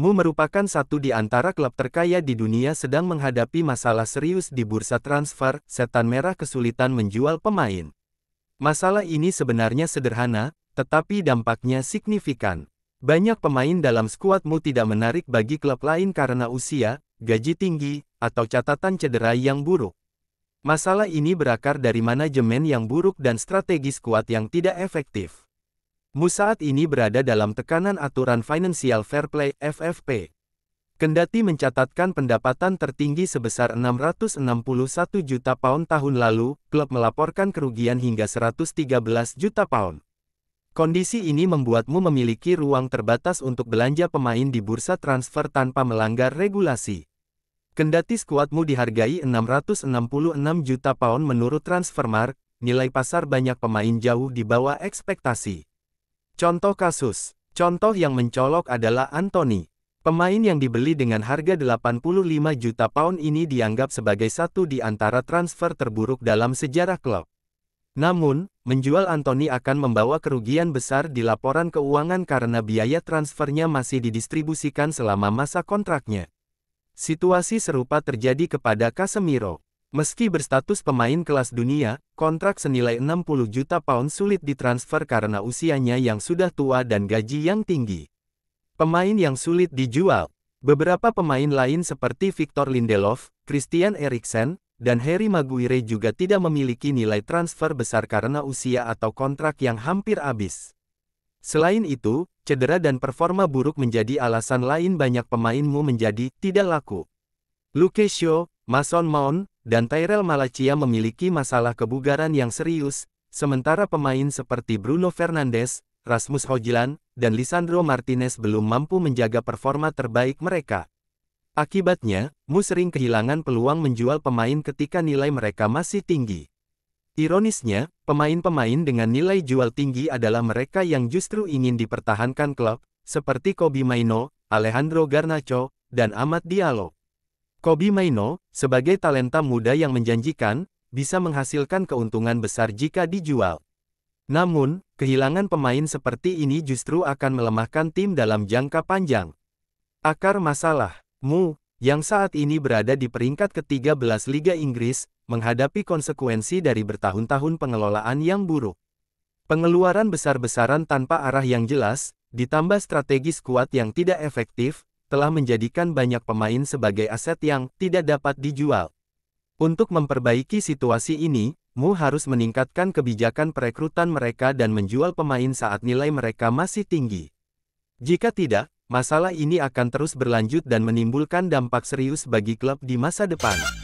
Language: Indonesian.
Mu merupakan satu di antara klub terkaya di dunia sedang menghadapi masalah serius di bursa transfer. Setan Merah kesulitan menjual pemain. Masalah ini sebenarnya sederhana, tetapi dampaknya signifikan. Banyak pemain dalam skuad Mu tidak menarik bagi klub lain karena usia, gaji tinggi, atau catatan cedera yang buruk. Masalah ini berakar dari manajemen yang buruk dan strategi skuad yang tidak efektif. Mu saat ini berada dalam tekanan aturan Financial Fair Play (FFP). Kendati mencatatkan pendapatan tertinggi sebesar 661 juta pound tahun lalu, klub melaporkan kerugian hingga 113 juta pound. Kondisi ini membuatmu memiliki ruang terbatas untuk belanja pemain di bursa transfer tanpa melanggar regulasi. Kendati skuadmu dihargai 666 juta pound menurut Transfermarkt, nilai pasar banyak pemain jauh di bawah ekspektasi. Contoh kasus. Contoh yang mencolok adalah Anthony. Pemain yang dibeli dengan harga 85 juta pound ini dianggap sebagai satu di antara transfer terburuk dalam sejarah klub. Namun, menjual Anthony akan membawa kerugian besar di laporan keuangan karena biaya transfernya masih didistribusikan selama masa kontraknya. Situasi serupa terjadi kepada Casemiro. Meski berstatus pemain kelas dunia, kontrak senilai 60 juta pound sulit ditransfer karena usianya yang sudah tua dan gaji yang tinggi. Pemain yang sulit dijual. Beberapa pemain lain seperti Victor Lindelof, Christian Eriksen, dan Harry Maguire juga tidak memiliki nilai transfer besar karena usia atau kontrak yang hampir habis. Selain itu, cedera dan performa buruk menjadi alasan lain banyak pemainmu menjadi tidak laku. Luke Shaw, Mason Mount, dan Tyrell Malacia memiliki masalah kebugaran yang serius, sementara pemain seperti Bruno Fernandes, Rasmus Hojlund, dan Lisandro Martinez belum mampu menjaga performa terbaik mereka. Akibatnya, Mu sering kehilangan peluang menjual pemain ketika nilai mereka masih tinggi. Ironisnya, pemain-pemain dengan nilai jual tinggi adalah mereka yang justru ingin dipertahankan klub, seperti Kobbie Mainoo, Alejandro Garnacho, dan Amad Diallo. Kobbie Mainoo, sebagai talenta muda yang menjanjikan, bisa menghasilkan keuntungan besar jika dijual. Namun, kehilangan pemain seperti ini justru akan melemahkan tim dalam jangka panjang. Akar masalah, Mu, yang saat ini berada di peringkat ke-13 Liga Inggris, menghadapi konsekuensi dari bertahun-tahun pengelolaan yang buruk. Pengeluaran besar-besaran tanpa arah yang jelas, ditambah strategi skuad yang tidak efektif, telah menjadikan banyak pemain sebagai aset yang tidak dapat dijual. Untuk memperbaiki situasi ini, Mu harus meningkatkan kebijakan perekrutan mereka dan menjual pemain saat nilai mereka masih tinggi. Jika tidak, masalah ini akan terus berlanjut dan menimbulkan dampak serius bagi klub di masa depan.